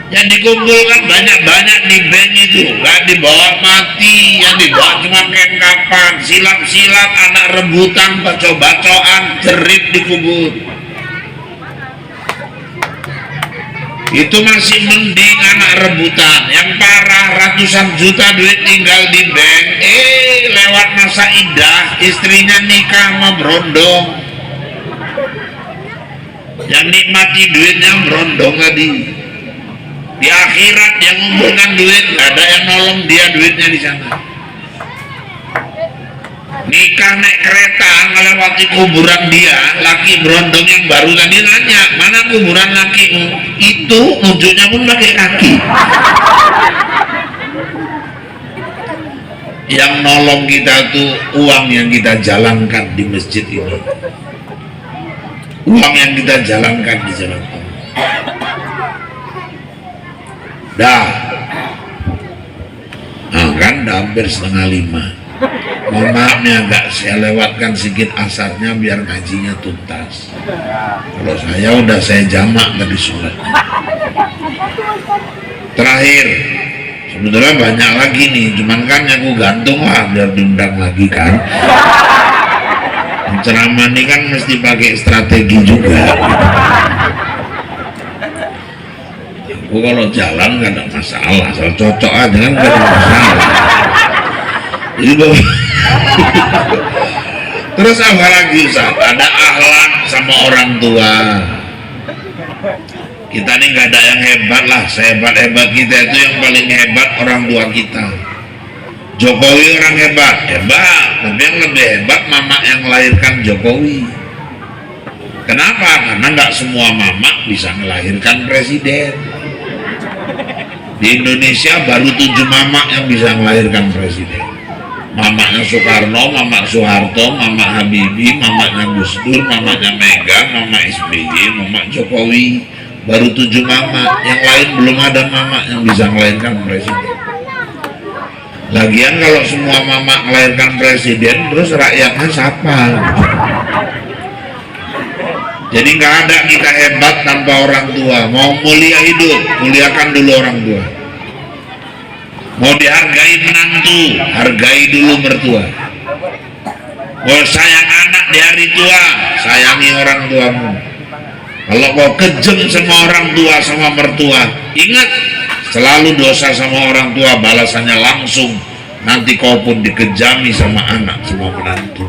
yang dikumpulkan banyak-banyak di bank itu enggak dibawa mati, yang dibawa cuma kapan, silat-silat, anak rebutan, baco-bacoan, jerit dikubur. Itu masih mending anak rebutan, yang parah ratusan juta duit tinggal di bank, lewat masa idah istrinya nikah sama berondong, yang nikmati duitnya berondong tadi. Di akhirat yang ngumpulkan duit, gak ada yang nolong dia duitnya di sana. Nikah naik kereta melewati kuburan dia, laki berondong yang baru tadi nanya, mana kuburan lakimu? Itu ujungnya pun pakai kaki. Yang nolong kita tuh uang yang kita jalankan di masjid ini, uang yang kita jalankan di jalan Allah. Dah, nah kan dah hampir 4:30. Mohon maaf nih agak saya lewatkan sedikit asarnya biar ngajinya tuntas. Kalau saya udah saya jamak tadi sholat. Terakhir, sebetulnya banyak lagi nih, cuman kan yang aku gantung lah biar diundang lagi kan. Ceramah ini kan mesti pakai strategi juga. Aku kalau jalan gak ada masalah, asal cocok aja kan gak ada masalah. Jadi terus apa lagi Ustaz? Ada akhlak sama orang tua. Kita ini gak ada yang hebat lah, sehebat-hebat kita itu yang paling hebat orang tua kita. Jokowi orang hebat, tapi yang lebih hebat mama yang melahirkan Jokowi. Kenapa? Karena nggak semua mama bisa melahirkan presiden. Di Indonesia baru 7 mama yang bisa melahirkan presiden. mamanya Soekarno, mama Soeharto, mama Habibie, mamanya Gus Dur, mamanya Mega, mama SBY, mama Jokowi. Baru 7 mama, yang lain belum ada mama yang bisa melahirkan presiden. Lagian kalau semua mama melahirkan presiden, terus rakyatnya siapa? Jadi nggak ada kita hebat tanpa orang tua. Mau mulia hidup, muliakan dulu orang tua. Mau dihargai menantu, hargai dulu mertua. Mau sayang anak di hari tua, sayangi orang tuamu. Kalau kau kejam sama orang tua, sama mertua, ingat selalu dosa sama orang tua balasannya langsung. Nanti kau pun dikejami sama anak, sama menantu.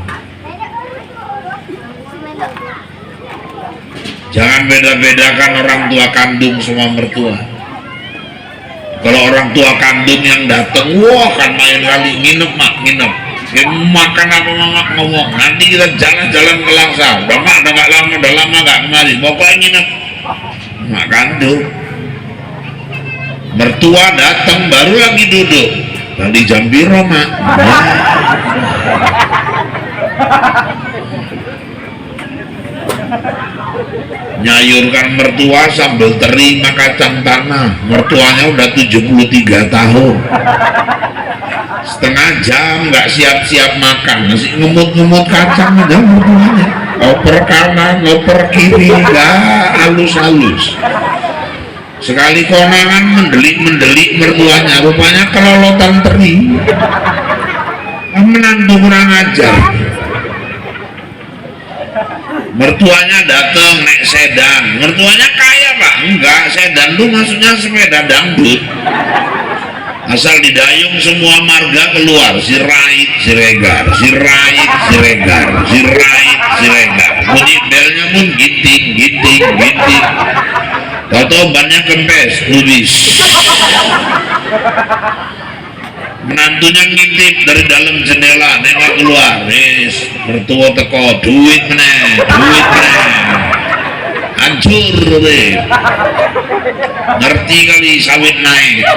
Jangan beda-bedakan orang tua kandung sama mertua. Kalau orang tua kandung yang datang, wah kan main kali nginep mak, nginep. Makan apa mama ngomong, nanti kita jalan-jalan ke Langsa. Udah mak, udah lama nggak kemari. Pokoknya nginep. Mak kandung. Mertua datang baru lagi duduk. Tadi jam biro mak. Nyayurkan mertua sambil terima kacang tanah. Mertuanya udah 73 tahun. Setengah jam nggak siap-siap makan, masih ngemut-ngemut kacang aja mertuanya. Oper kanan, oper kiri, nggak halus-halus. Sekali konangan mendelik-mendelik mertuanya, rupanya kelolotan teri. Menantu kurang ajar. Mertuanya datang naik sedan. Mertuanya kaya pak? Enggak, sedan tuh maksudnya sepeda dangdut. Asal didayung semua marga keluar, Sirait, Siregar, Sirait, Siregar, Sirait, Siregar. Bunyi belnya pun giting, giting, giting. Tahu-tahu bannya kempes, lubis. Menantunya ngintip dari dalam jendela, nengok keluar. Wis, mertua teko, duit meneh, duit meneh. Hancur deh. Ngerti kali sawit naik.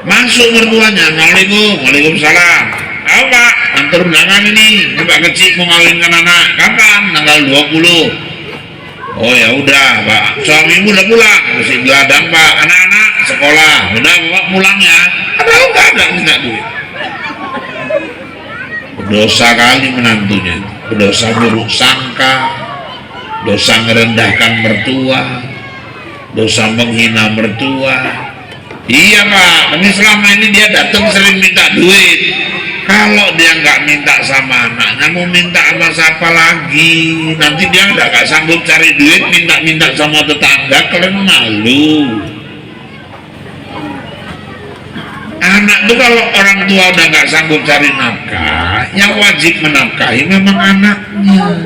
Masuk mertuanya. Assalamualaikum. Waalaikumsalam. Apa pak, antar undangan ini. Ini pak kecil mau ngawinkan anak. Kapan? Tanggal 20. Oh ya udah pak, suamimu udah pulang. Masih geladang pak. Anak-anak sekolah. Udah bapak pulang ya. Ada minta duit. Dosa kali menantunya. Dosa buruk sangka, dosa merendahkan mertua, dosa menghina mertua. Iya pak, tapi selama ini dia datang sering minta duit. Kalau dia nggak minta sama anaknya, mau minta sama siapa lagi? Nanti dia nggak sanggup cari duit, minta-minta sama tetangga, kalian malu. Anak tuh kalau orang tua udah nggak sanggup cari nafkah, yang wajib menafkahi memang anaknya.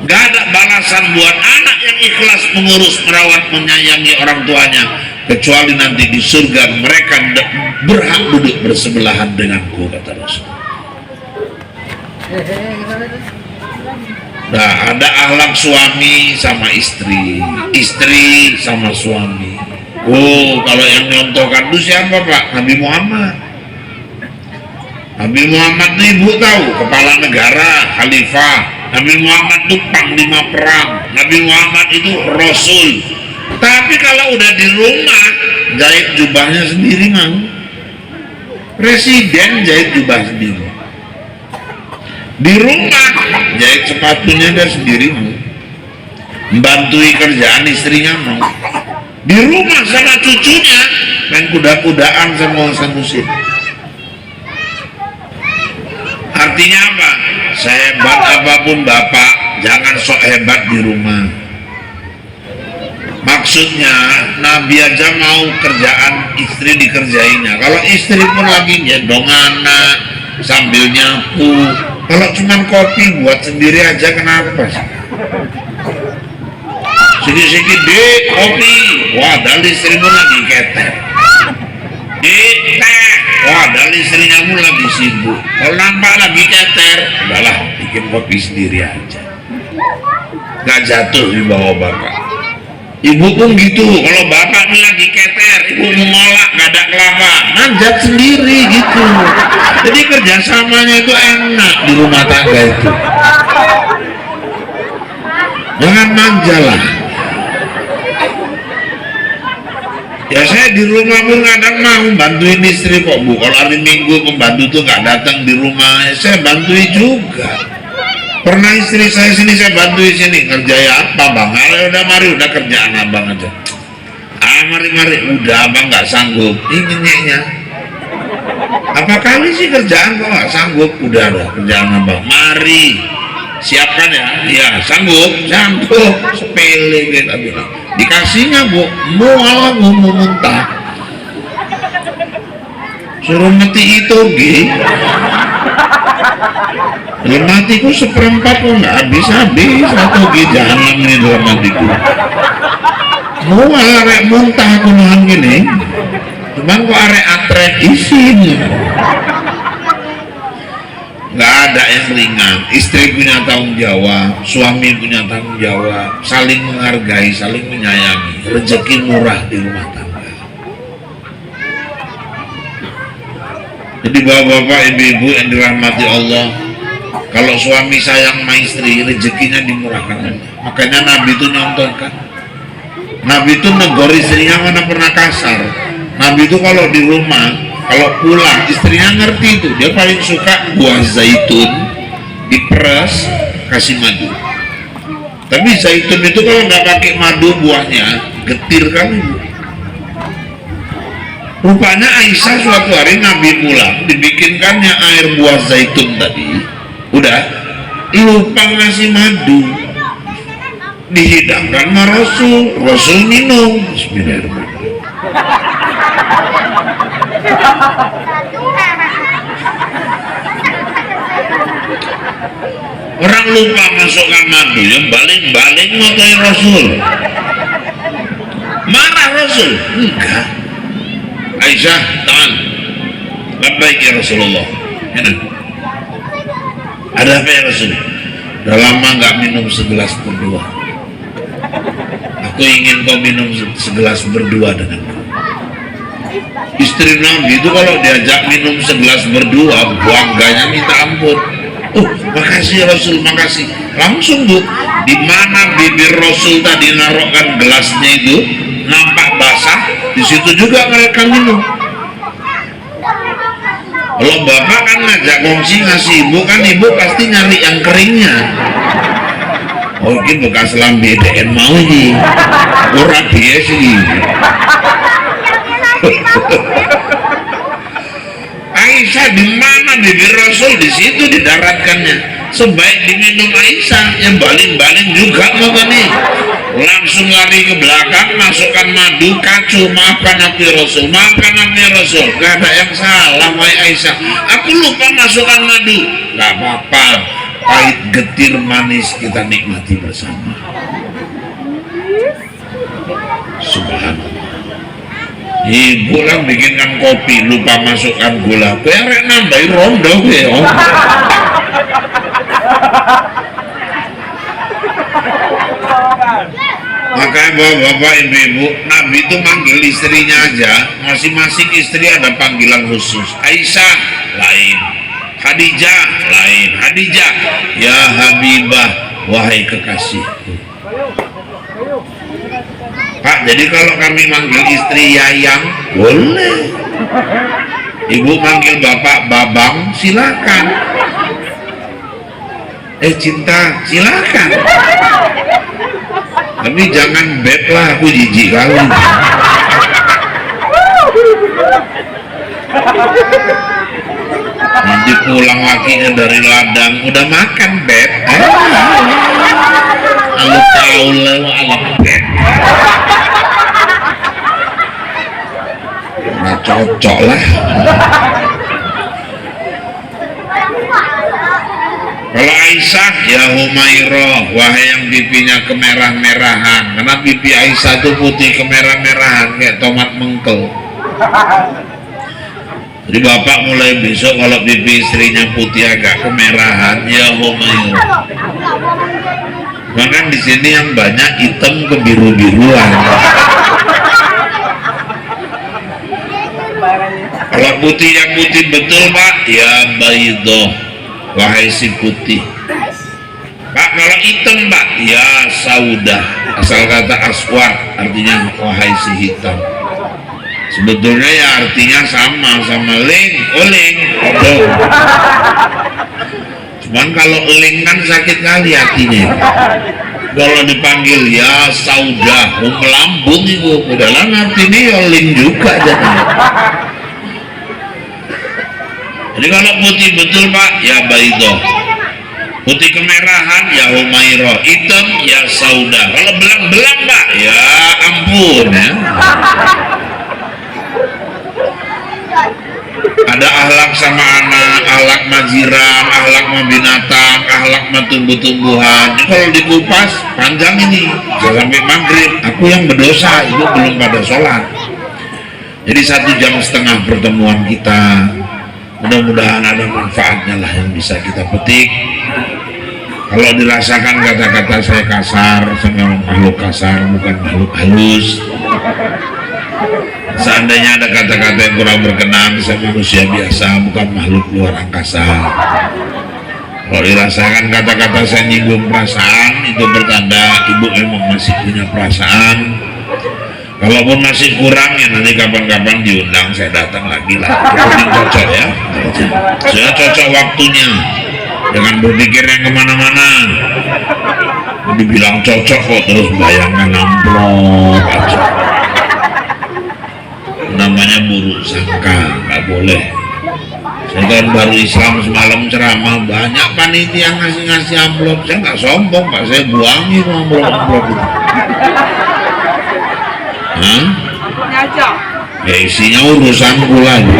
Nggak ada balasan buat anak yang ikhlas mengurus, merawat, menyayangi orang tuanya, kecuali nanti di surga mereka berhak duduk bersebelahan denganku, kata Rasul. Nah, ada akhlak suami sama istri, istri sama suami. Oh, kalau yang nyontohkan itu siapa pak? Nabi Muhammad. Nabi Muhammad itu ibu tahu, kepala negara, khalifah. Nabi Muhammad itu panglima perang. Nabi Muhammad itu rasul. Tapi kalau udah di rumah, jahit jubahnya sendiri mau. Presiden jahit jubah sendiri. Di rumah, jahit sepatunya dia sendiri mau. Membantui kerjaan istrinya mau. Di rumah sama cucunya main kuda-kudaan sama Sanusi. Artinya apa? Sehebat apapun bapak, jangan sok hebat di rumah. Maksudnya Nabi aja mau kerjaan istri dikerjainnya. Kalau istri pun lagi gendong anak sambil nyapu. Kalau cuma kopi buat sendiri aja kenapa sih? Sedikit-sedikit dek kopi, wah dari istrimu lagi ketek. Dek teh, wah dari istrinya lagi sibuk. Kalau nampak lagi keter, udahlah bikin kopi sendiri aja. Gak jatuh di bawah bapak. Ibu pun gitu, kalau bapak ini lagi keter, ibu menolak gak ada kelapa, manjat sendiri gitu. Jadi kerjasamanya itu enak di rumah tangga itu. Jangan manja lah. Ya saya di rumah pun kadang mau bantuin istri kok Bu. Kalau hari Minggu pembantu tuh nggak datang di rumah, saya bantuin juga. Pernah istri saya sini saya bantuin sini, kerjanya apa bang? Ayo udah mari, udah kerjaan abang aja. Mari udah abang nggak sanggup. Ini nyeknya. Apa kali sih kerjaan kok nggak sanggup? Udah ada kerjaan abang. Mari siapkan ya. Ya sanggup, sepele kita bilang. Dikasihnya Bu, mual mau muntah. Suruh mati itu dalam hatiku seperempat pun nggak habis atau jahanam ini dalam hatiku. Mual arek muntah aku nahan gini, cuman kok arek atrek isinya. Nggak ada yang ringan. Istri punya tanggung jawab, suami punya tanggung jawab, saling menghargai, saling menyayangi. Rezeki murah di rumah tangga. Jadi bapak-bapak, ibu-ibu yang dirahmati Allah, kalau suami sayang sama istri, rezekinya dimurahkan Allah. Makanya Nabi itu nyontohkan, Nabi itu negor istrinya mana pernah kasar. Nabi itu kalau di rumah, kalau pulang istrinya ngerti itu, dia paling suka buah zaitun diperas kasih madu. Tapi zaitun itu kalau nggak pakai madu buahnya getir kan ibu. Rupanya Aisyah suatu hari Nabi pulang dibikinkannya air buah zaitun tadi, udah lupa ngasih madu, dihidangkan sama Rasul minum. Bismillahirrahmanirrahim. Orang lupa masukkan madu, yang balik ngotori Rasul. Marah Rasul? Enggak. Aisyah, tahan. Labbaik ya Rasulullah. Enak. Ada apa ya Rasul? Udah lama nggak minum segelas berdua. Aku ingin kau minum segelas berdua denganku. Istri Nabi itu kalau diajak minum segelas berdua, bangganya minta ampun. Oh, makasih Rasul, makasih. Langsung Bu, di mana bibir Rasul tadi naruhkan gelasnya itu nampak basah, di situ juga mereka minum. Kalau bapak kan ngajak kongsi ngasih ibu, kan ibu pasti nyari yang keringnya. Oh, ini bekas lambe DN mau ini, kurang biasa sih. Aisyah di mana bibir Rasul, di situ didaratkannya. Sebaik diminum Aisyah, yang baling-baling juga mau nih. Langsung lari ke belakang, masukkan madu, kacu, maafkan aku Rasul, maafkan aku Rasul. Gak ada yang salah, wahai Aisyah. Aku lupa masukkan madu. Gak apa-apa, pahit getir manis kita nikmati bersama. Subhanallah. Ibu lah bikinkan kopi, lupa masukkan gula. Perek nambahin rondo ya. Makanya bapak-bapak, ibu-ibu, Nabi itu manggil istrinya aja, masing-masing istri ada panggilan khusus. Aisyah lain, Khadijah lain. Khadijah, ya Habibah, wahai kekasihku. Pak, jadi kalau kami manggil istri Yayang, boleh. Ibu manggil bapak Babang, silakan. Cinta, silakan. Tapi jangan beb lah, aku jijik kali. Nanti pulang lakinya dari ladang, udah makan beb. Lalu tahu lewat beb. Nah, cocok lah. Kalau Aisyah, ya Humairah, wahai yang pipinya kemerah-merahan. Karena pipi Aisyah itu putih kemerah-merahan kayak tomat mengkel. Jadi bapak mulai besok kalau pipi istrinya putih agak kemerahan, ya Humairah. Maka di sini yang banyak hitam kebiru-biruan. Kalau putih yang putih betul Pak, ya baydoh, wahai si putih. Pak, kalau hitam Pak, ya saudah, asal kata aswad, artinya wahai si hitam. Sebetulnya ya artinya sama ling, oling, odong. Cuman kalau eling kan sakit kali hatinya. Kalau dipanggil ya saudah, melambung itu, padahal artinya ya eling juga jadinya. Jadi kalau putih betul Pak, ya baydoh. Putih kemerahan, ya humairah. Hitam, ya saudah. Kalau belang-belang Pak, ya ampun ya. Ada ahlak sama anak, ahlak majiran, ahlak sama binatang, ahlak sama tumbuh-tumbuhan. Jadi kalau dikupas panjang ini, bisa sampai maghrib. Aku yang berdosa itu belum pada sholat. Jadi 1,5 jam pertemuan kita, mudah-mudahan ada manfaatnya lah yang bisa kita petik. Kalau dirasakan kata-kata saya kasar, saya makhluk kasar, bukan makhluk halus. Seandainya ada kata-kata yang kurang berkenan, saya manusia biasa, bukan makhluk luar angkasa. Kalau dirasakan kata-kata saya nyinggung perasaan, itu bertanda ibu memang masih punya perasaan. Kalaupun masih kurang, ya nanti kapan-kapan diundang, saya datang lagi lah. Itu cocok ya, sudah cocok waktunya. Jangan berpikir yang kemana-mana. Dibilang cocok kok terus bayangkan amplop aja. Namanya buruk sangka, nggak boleh. Saya kan baru Islam semalam ceramah, banyak panitia ngasih amplop. Saya nggak sombong Pak, saya buangi amplop itu. Hah? Ya isinya urusanku lagi.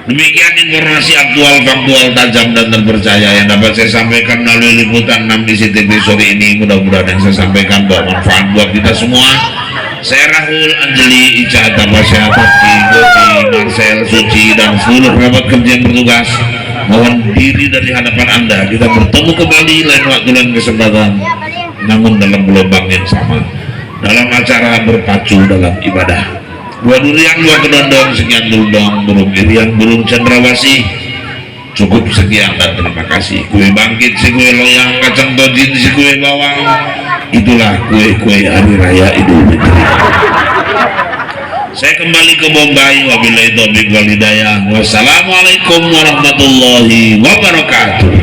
Demikian informasi aktual, faktual, tajam dan terpercaya yang dapat saya sampaikan melalui liputan 6 di CTV sore ini. Mudah-mudahan yang saya sampaikan bermanfaat buat kita semua. Saya Rahul, Anjeli, Ica, Tabasya, Tati, Goti, Marcel, Suci, dan seluruh kerabat kerja yang bertugas mohon diri dari hadapan Anda. Kita bertemu kembali lain waktu dan kesempatan, namun dalam gelombang yang sama, dalam acara berpacu dalam ibadah. Dua durian, dua kedondong, sekian dudong, burung irian, burung cendrawasih. Cukup sekian dan terima kasih. Kue bangkit, si kue loyang, kacang tojin, si kue bawang. Itulah kue-kue hari raya Idul Fitri. Saya kembali ke Bombay. Wabillahi taufiq wal hidayah. Wassalamualaikum warahmatullahi wabarakatuh.